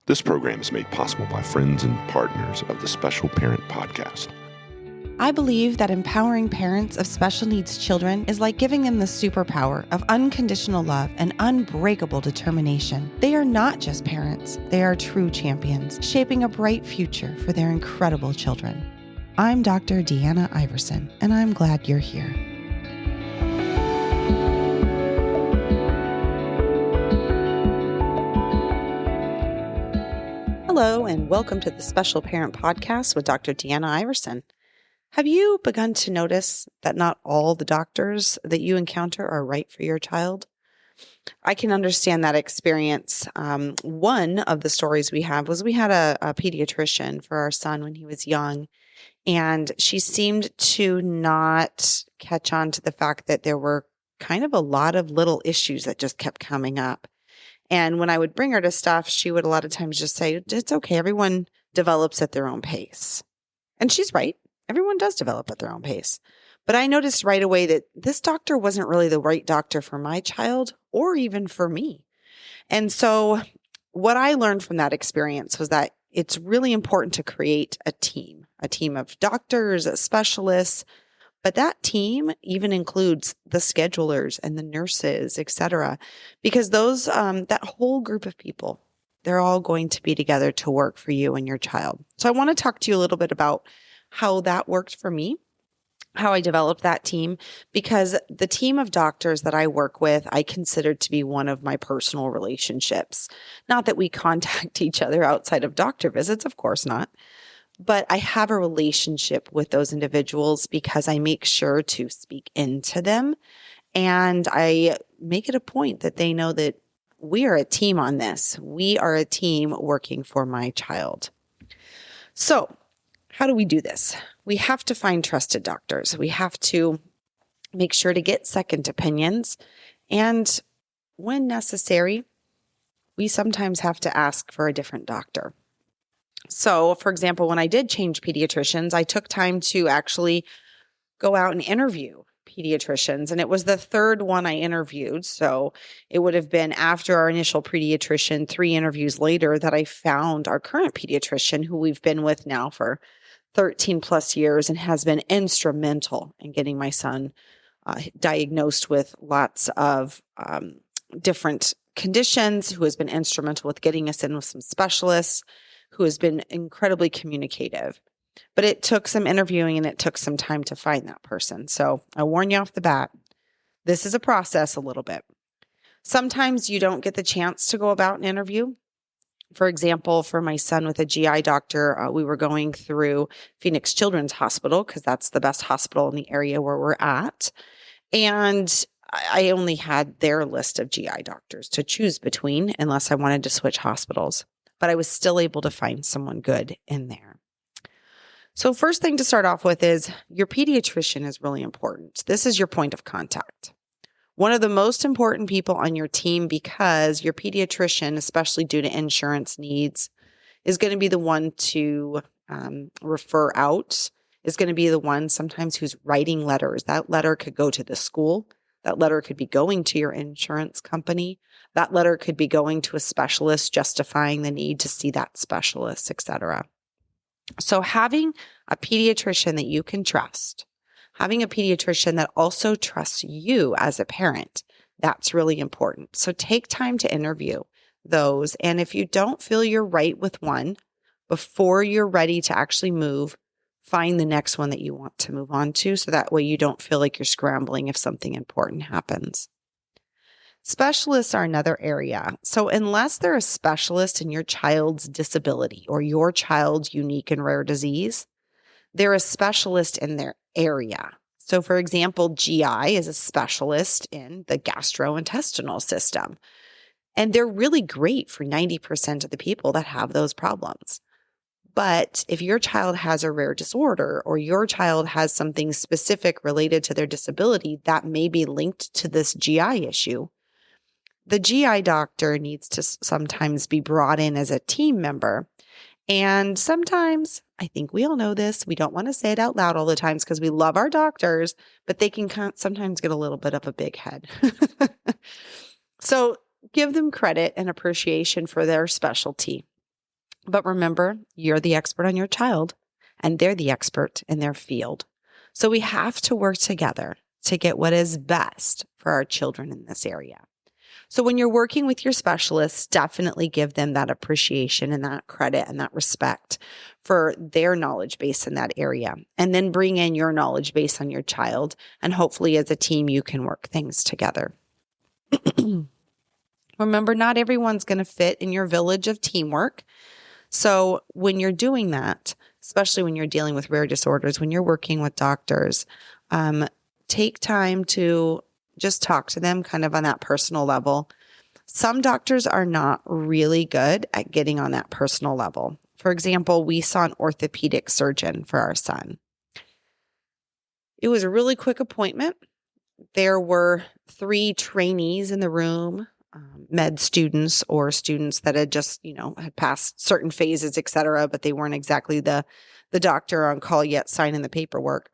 This program is made possible by friends and partners of the Special Parent Podcast. I believe that empowering parents of special needs children is like giving them the superpower of unconditional love and unbreakable determination. They are not just parents, they are true champions, shaping a bright future for their incredible children. I'm Dr. Deanna Iverson, and I'm glad you're here. Hello, and welcome to the Special Parent Podcast with Dr. Deanna Iverson. Have you begun to notice that not all the doctors that you encounter are right for your child? I can understand that experience. One of the stories we have was we had a pediatrician for our son when he was young, and she seemed to not catch on to the fact that there were kind of a lot of little issues that just kept coming up. And when I would bring her to stuff, she would a lot of times just say, it's okay. Everyone develops at their own pace. And she's right. Everyone does develop at their own pace. But I noticed right away that this doctor wasn't really the right doctor for my child or even for me. And so what I learned from that experience was that it's really important to create a team of doctors, specialists. But that team even includes the schedulers and the nurses, et cetera, because those that whole group of people, they're all going to be together to work for you and your child. So I want to talk to you a little bit about how that worked for me, how I developed that team, because the team of doctors that I work with, I consider to be one of my personal relationships. Not that we contact each other outside of doctor visits, of course not. But I have a relationship with those individuals because I make sure to speak into them. And I make it a point that they know that we are a team on this. We are a team working for my child. So how do we do this? We have to find trusted doctors. We have to make sure to get second opinions. And when necessary, we sometimes have to ask for a different doctor. So, for example, when I did change pediatricians, I took time to actually go out and interview pediatricians. And it was the third one I interviewed. So it would have been after our initial pediatrician, 3 interviews later, that I found our current pediatrician, who we've been with now for 13 plus years and has been instrumental in getting my son diagnosed with lots of different conditions, who has been instrumental with getting us in with some specialists, who has been incredibly communicative. But it took some interviewing and it took some time to find that person. So I warn you off the bat, this is a process a little bit. Sometimes you don't get the chance to go about an interview. For example, for my son with a GI doctor, we were going through Phoenix Children's Hospital because that's the best hospital in the area where we're at. And I only had their list of GI doctors to choose between unless I wanted to switch hospitals. But I was still able to find someone good in there. So first thing to start off with is your pediatrician is really important. This is your point of contact. One of the most important people on your team, because your pediatrician, especially due to insurance needs, is going to be the one to refer out, is going to be the one sometimes who's writing letters. That letter could go to the school. That letter could be going to your insurance company. That letter could be going to a specialist justifying the need to see that specialist, et cetera. So having a pediatrician that you can trust, having a pediatrician that also trusts you as a parent, that's really important. So take time to interview those. And if you don't feel you're right with one, before you're ready to actually move, find the next one that you want to move on to, so that way you don't feel like you're scrambling if something important happens. Specialists are another area. So unless they're a specialist in your child's disability or your child's unique and rare disease, they're a specialist in their area. So for example, GI is a specialist in the gastrointestinal system. And they're really great for 90% of the people that have those problems. But if your child has a rare disorder or your child has something specific related to their disability that may be linked to this GI issue, the GI doctor needs to sometimes be brought in as a team member. And sometimes, I think we all know this, we don't want to say it out loud all the times because we love our doctors, but they can sometimes get a little bit of a big head. So give them credit and appreciation for their specialty. But remember, you're the expert on your child and they're the expert in their field. So we have to work together to get what is best for our children in this area. So when you're working with your specialists, definitely give them that appreciation and that credit and that respect for their knowledge base in that area. And then bring in your knowledge base on your child. And hopefully as a team, you can work things together. Remember, not everyone's going to fit in your village of teamwork. So when you're doing that, especially when you're dealing with rare disorders, when you're working with doctors, take time to just talk to them kind of on that personal level. Some doctors are not really good at getting on that personal level. For example, we saw an orthopedic surgeon for our son. It was a really quick appointment. There were 3 trainees in the room, med students or students that had just, had passed certain phases, et cetera, but they weren't exactly the doctor on call yet signing the paperwork.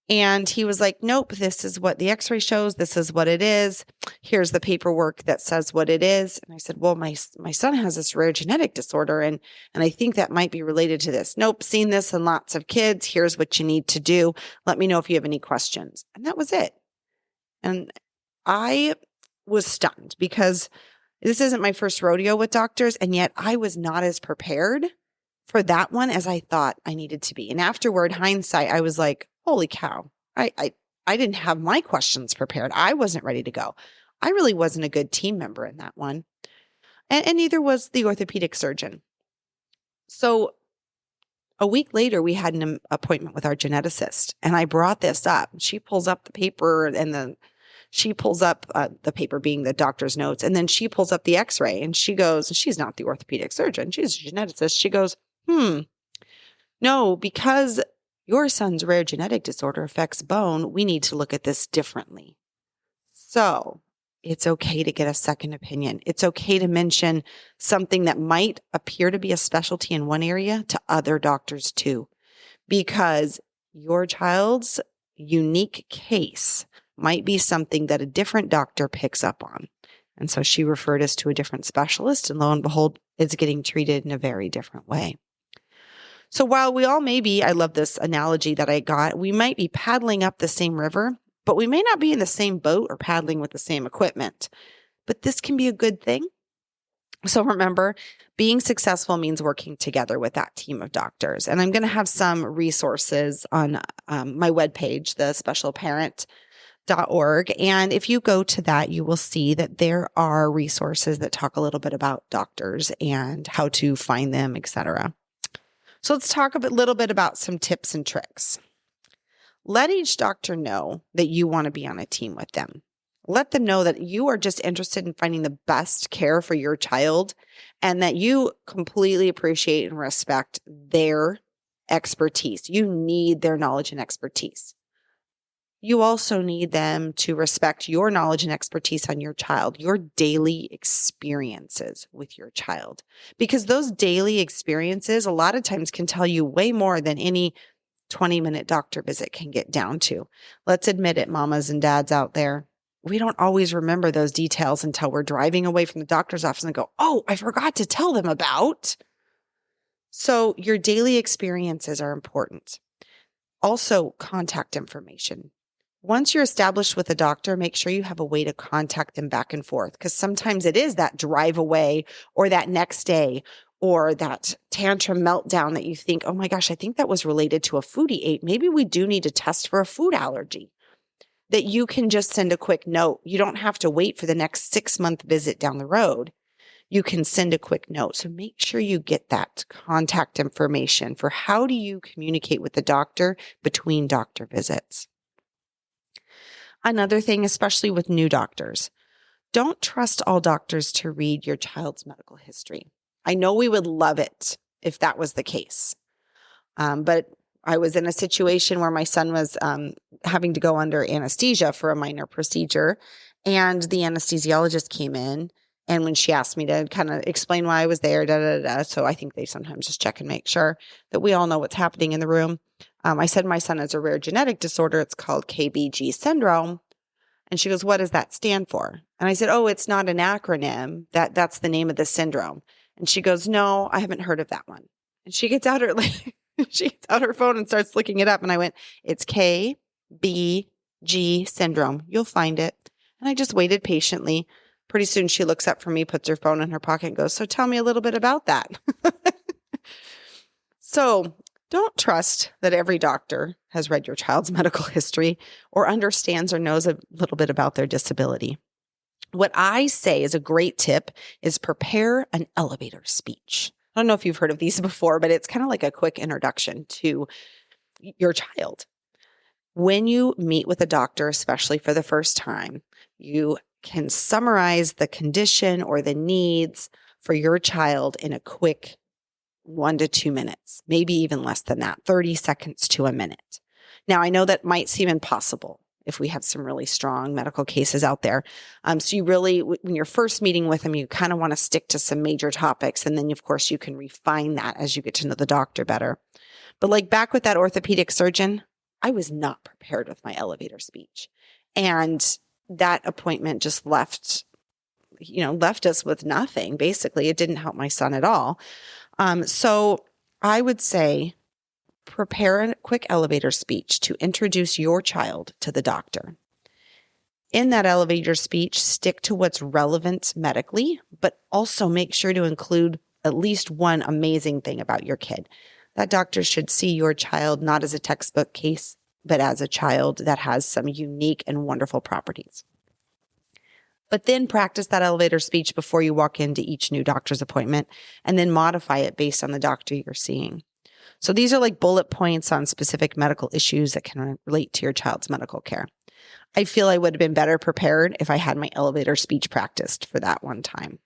And he was like, nope, this is what the x-ray shows. This is what it is. Here's the paperwork that says what it is. And I said, well, my son has this rare genetic disorder, and I think that might be related to this. Nope, seen this in lots of kids. Here's what you need to do. Let me know if you have any questions. And that was it. And I was stunned because this isn't my first rodeo with doctors, and yet I was not as prepared for that one as I thought I needed to be. And afterward, hindsight, I was like, holy cow, I didn't have my questions prepared. I wasn't ready to go. I really wasn't a good team member in that one. And neither was the orthopedic surgeon. So a week later, we had an appointment with our geneticist, and I brought this up. She pulls up the paper, and she pulls up the paper being the doctor's notes, and then she pulls up the x-ray, and she goes, she's not the orthopedic surgeon, she's a geneticist. She goes, no, because your son's rare genetic disorder affects bone, we need to look at this differently. So it's okay to get a second opinion. It's okay to mention something that might appear to be a specialty in one area to other doctors too, because your child's unique case might be something that a different doctor picks up on. And so she referred us to a different specialist, and lo and behold, it's getting treated in a very different way. So while we all may be, I love this analogy that I got, we might be paddling up the same river, but we may not be in the same boat or paddling with the same equipment. But this can be a good thing. So remember, being successful means working together with that team of doctors. And I'm going to have some resources on my webpage, the specialparent.org. And if you go to that, you will see that there are resources that talk a little bit about doctors and how to find them, etc. So let's talk a little bit about some tips and tricks. Let each doctor know that you want to be on a team with them. Let them know that you are just interested in finding the best care for your child and that you completely appreciate and respect their expertise. You need their knowledge and expertise. You also need them to respect your knowledge and expertise on your child, your daily experiences with your child, because those daily experiences a lot of times can tell you way more than any 20-minute doctor visit can get down to. Let's admit it, mamas and dads out there. We don't always remember those details until we're driving away from the doctor's office and go, oh, I forgot to tell them about. So your daily experiences are important. Also, contact information. Once you're established with a doctor, make sure you have a way to contact them back and forth, because sometimes it is that drive away or that next day or that tantrum meltdown that you think, oh my gosh, I think that was related to a food he ate. Maybe we do need to test for a food allergy. That you can just send a quick note. You don't have to wait for the next 6-month visit down the road. You can send a quick note. So make sure you get that contact information for how do you communicate with the doctor between doctor visits. Another thing, especially with new doctors, don't trust all doctors to read your child's medical history. I know we would love it if that was the case. But I was in a situation where my son was having to go under anesthesia for a minor procedure, and the anesthesiologist came in, and when she asked me to kind of explain why I was there, so I think they sometimes just check and make sure that we all know what's happening in the room. I said my son has a rare genetic disorder. It's called KBG syndrome. And she goes, what does that stand for? And I said, oh, it's not an acronym. That's the name of the syndrome. And she goes, no, I haven't heard of that one. And she gets out her phone and starts looking it up. And I went, it's KBG syndrome. You'll find it. And I just waited patiently. Pretty soon she looks up from me, puts her phone in her pocket and goes, so tell me a little bit about that. So don't trust that every doctor has read your child's medical history or understands or knows a little bit about their disability. What I say is a great tip is prepare an elevator speech. I don't know if you've heard of these before, but it's kind of like a quick introduction to your child. When you meet with a doctor, especially for the first time, you can summarize the condition or the needs for your child in a quick 1 to 2 minutes, maybe even less than that, 30 seconds to a minute. Now, I know that might seem impossible if we have some really strong medical cases out there. So you really, when you're first meeting with them, you kind of want to stick to some major topics. And then, of course, you can refine that as you get to know the doctor better. But like back with that orthopedic surgeon, I was not prepared with my elevator speech. And that appointment just left us with nothing. Basically, it didn't help my son at all. So I would say prepare a quick elevator speech to introduce your child to the doctor. In that elevator speech, stick to what's relevant medically, but also make sure to include at least one amazing thing about your kid. That doctor should see your child not as a textbook case, but as a child that has some unique and wonderful properties. But then practice that elevator speech before you walk into each new doctor's appointment and then modify it based on the doctor you're seeing. So these are like bullet points on specific medical issues that can relate to your child's medical care. I feel I would have been better prepared if I had my elevator speech practiced for that one time.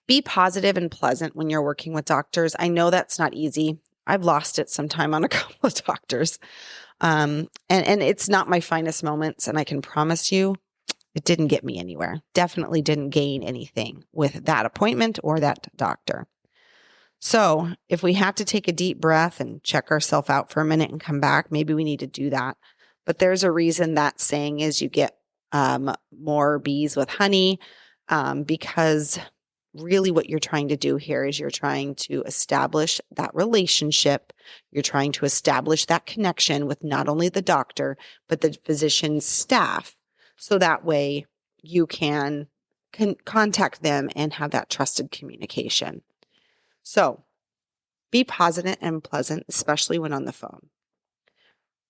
Be positive and pleasant when you're working with doctors. I know that's not easy. I've lost it sometime on a couple of doctors. And it's not my finest moments. And I can promise you, it didn't get me anywhere. Definitely didn't gain anything with that appointment or that doctor. So if we have to take a deep breath and check ourselves out for a minute and come back, maybe we need to do that. But there's a reason that saying is you get more bees with honey, because really what you're trying to do here is you're trying to establish that relationship. You're trying to establish that connection with not only the doctor, but the physician's staff. So that way you can contact them and have that trusted communication. So be positive and pleasant, especially when on the phone.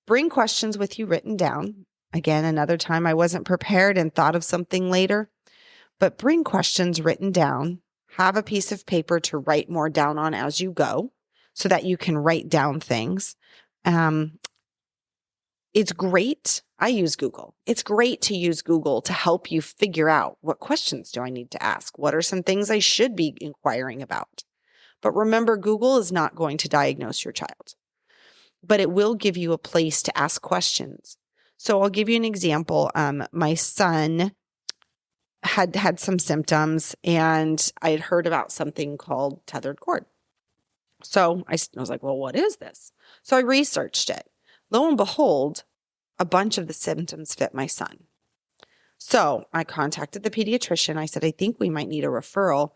Bring questions with you written down. Again, another time I wasn't prepared and thought of something later, but bring questions written down. Have a piece of paper to write more down on as you go so that you can write down things. It's great. I use Google. It's great to use Google to help you figure out what questions do I need to ask? What are some things I should be inquiring about? But remember, Google is not going to diagnose your child, but it will give you a place to ask questions. So I'll give you an example. My son had some symptoms and I had heard about something called tethered cord. So I was like, well, what is this? So I researched it. Lo and behold, a bunch of the symptoms fit my son. So I contacted the pediatrician. I said, I think we might need a referral.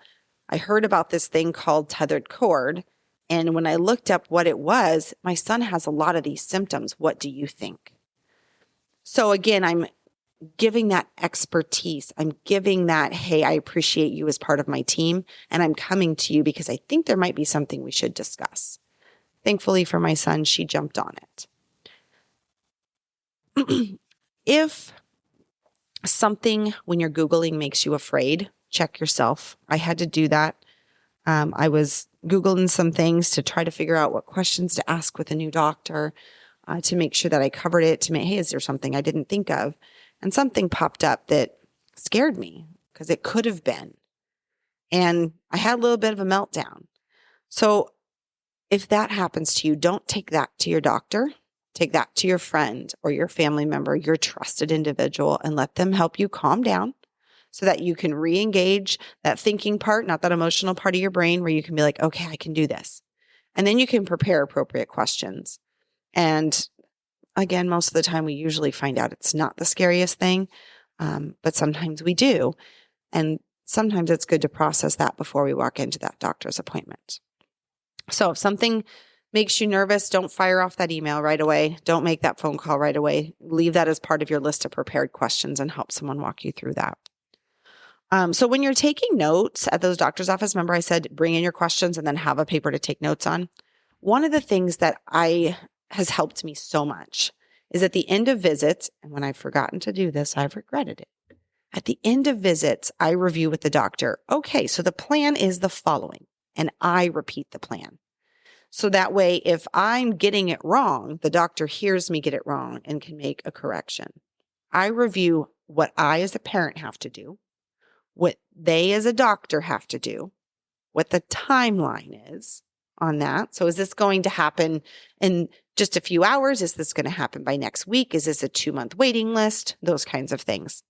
I heard about this thing called tethered cord. And when I looked up what it was, my son has a lot of these symptoms. What do you think? So again, I'm giving that expertise. I'm giving that, hey, I appreciate you as part of my team. And I'm coming to you because I think there might be something we should discuss. Thankfully for my son, she jumped on it. If something when you're Googling makes you afraid, check yourself. I had to do that. I was Googling some things to try to figure out what questions to ask with a new doctor, to make sure that I covered it, to make, hey, is there something I didn't think of? And something popped up that scared me because it could have been. And I had a little bit of a meltdown. So if that happens to you, don't take that to your doctor. Take that to your friend or your family member, your trusted individual, and let them help you calm down so that you can re-engage that thinking part, not that emotional part of your brain where you can be like, okay, I can do this. And then you can prepare appropriate questions. And again, most of the time we usually find out it's not the scariest thing, but sometimes we do. And sometimes it's good to process that before we walk into that doctor's appointment. So if something makes you nervous, don't fire off that email right away. Don't make that phone call right away. Leave that as part of your list of prepared questions and help someone walk you through that. So when you're taking notes at those doctor's office, remember I said bring in your questions and then have a paper to take notes on. One of the things that has helped me so much is at the end of visits, and when I've forgotten to do this, I've regretted it. At the end of visits, I review with the doctor. Okay, so the plan is the following, and I repeat the plan. So that way, if I'm getting it wrong, the doctor hears me get it wrong and can make a correction. I review what I as a parent have to do, what they as a doctor have to do, what the timeline is on that. So is this going to happen in just a few hours? Is this going to happen by next week? Is this a 2-month waiting list? Those kinds of things.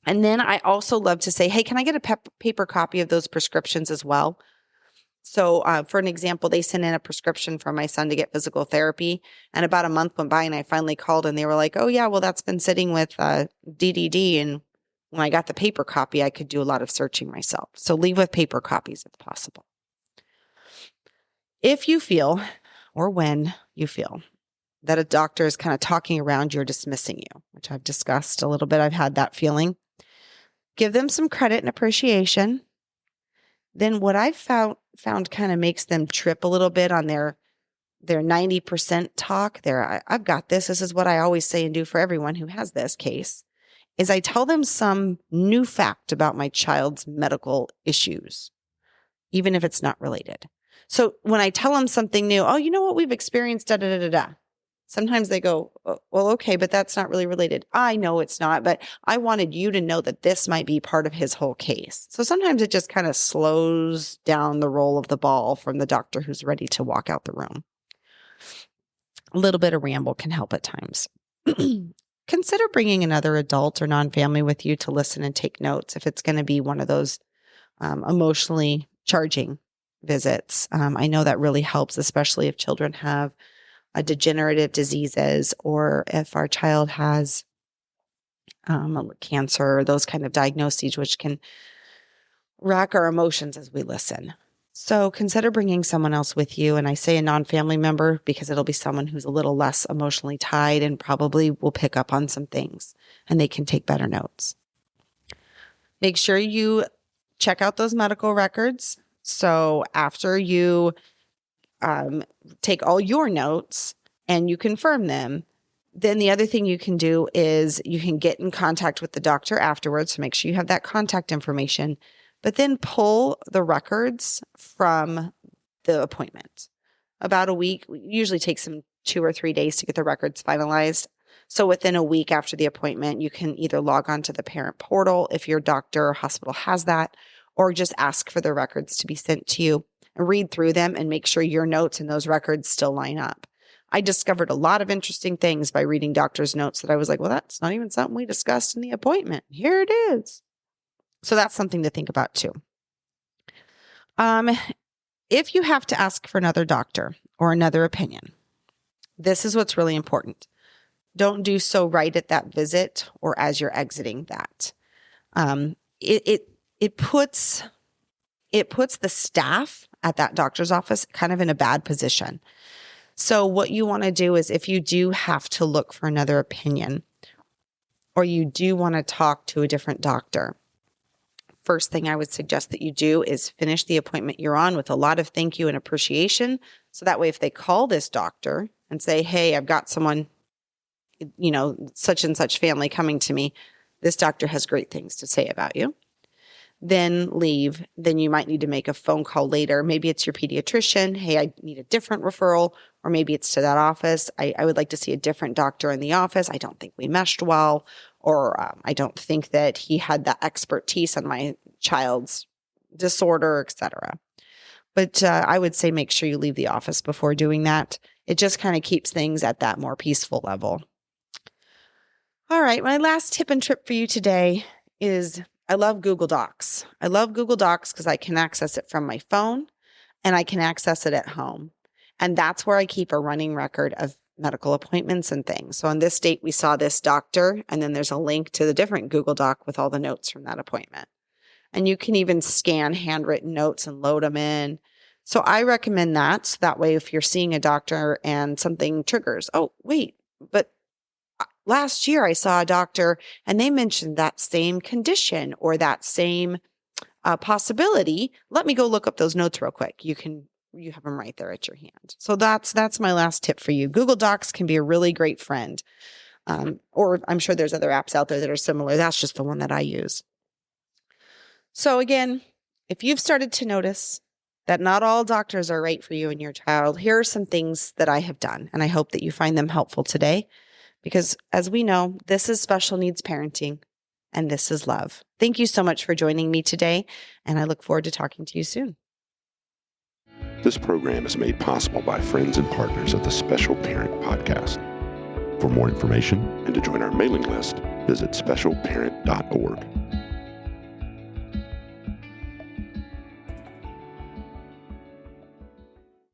And then I also love to say, hey, can I get a paper copy of those prescriptions as well? So for an example, they sent in a prescription for my son to get physical therapy. And about a month went by and I finally called and they were like, oh yeah, well, that's been sitting with DDD. And when I got the paper copy, I could do a lot of searching myself. So leave with paper copies if possible. If you feel, or when you feel, that a doctor is kind of talking around you or dismissing you, which I've discussed a little bit, I've had that feeling, give them some credit and appreciation. Then what I've found kind of makes them trip a little bit on their 90% talk. I've got this. This is what I always say and do for everyone who has this case, is I tell them some new fact about my child's medical issues, even if it's not related. So when I tell them something new, oh, you know what we've experienced, da, da, da, da, da. Sometimes they go, oh, well, okay, but that's not really related. I know it's not, but I wanted you to know that this might be part of his whole case. So sometimes it just kind of slows down the roll of the ball from the doctor who's ready to walk out the room. A little bit of ramble can help at times. Consider bringing another adult or non-family with you to listen and take notes if it's going to be one of those emotionally charging visits. I know that really helps, especially if children have degenerative diseases or if our child has cancer or those kind of diagnoses, which can rack our emotions as we listen. So consider bringing someone else with you. And I say a non-family member because it'll be someone who's a little less emotionally tied and probably will pick up on some things and they can take better notes. Make sure you check out those medical records. So after you take all your notes and you confirm them, then the other thing you can do is you can get in contact with the doctor afterwards to make sure you have that contact information, but then pull the records from the appointment. About a week, usually takes them 2 or 3 days to get the records finalized. So within a week after the appointment, you can either log on to the parent portal if your doctor or hospital has that, or just ask for the records to be sent to you and read through them and make sure your notes and those records still line up. I discovered a lot of interesting things by reading doctor's notes that I was like, well, that's not even something we discussed in the appointment. Here it is. So that's something to think about too. If you have to ask for another doctor or another opinion, this is what's really important. Don't do so right at that visit or as you're exiting that. It puts the staff at that doctor's office kind of in a bad position. So what you want to do is if you do have to look for another opinion or you do want to talk to a different doctor, first thing I would suggest that you do is finish the appointment you're on with a lot of thank you and appreciation. So that way, if they call this doctor and say, hey, I've got someone, such and such family coming to me, this doctor has great things to say about you, then leave. Then you might need to make a phone call later. Maybe it's your pediatrician. Hey, I need a different referral. Or maybe it's to that office. I would like to see a different doctor in the office. I don't think we meshed well. Or I don't think that he had that expertise on my child's disorder, etc. But I would say make sure you leave the office before doing that. It just kind of keeps things at that more peaceful level. All right, my last tip and trip for you today is I love Google Docs. I love Google Docs because I can access it from my phone and I can access it at home. And that's where I keep a running record of medical appointments and things. So on this date, we saw this doctor, and then there's a link to the different Google Doc with all the notes from that appointment. And you can even scan handwritten notes and load them in. So I recommend that. So that way, if you're seeing a doctor and something triggers, oh, wait, but last year I saw a doctor and they mentioned that same condition or that same possibility. Let me go look up those notes real quick. You have them right there at your hand. So that's my last tip for you. Google Docs can be a really great friend. Or I'm sure there's other apps out there that are similar. That's just the one that I use. So again, if you've started to notice that not all doctors are right for you and your child, here are some things that I have done. And I hope that you find them helpful today. Because as we know, this is special needs parenting and this is love. Thank you so much for joining me today. And I look forward to talking to you soon. This program is made possible by friends and partners of the Special Parent Podcast. For more information and to join our mailing list, visit specialparent.org.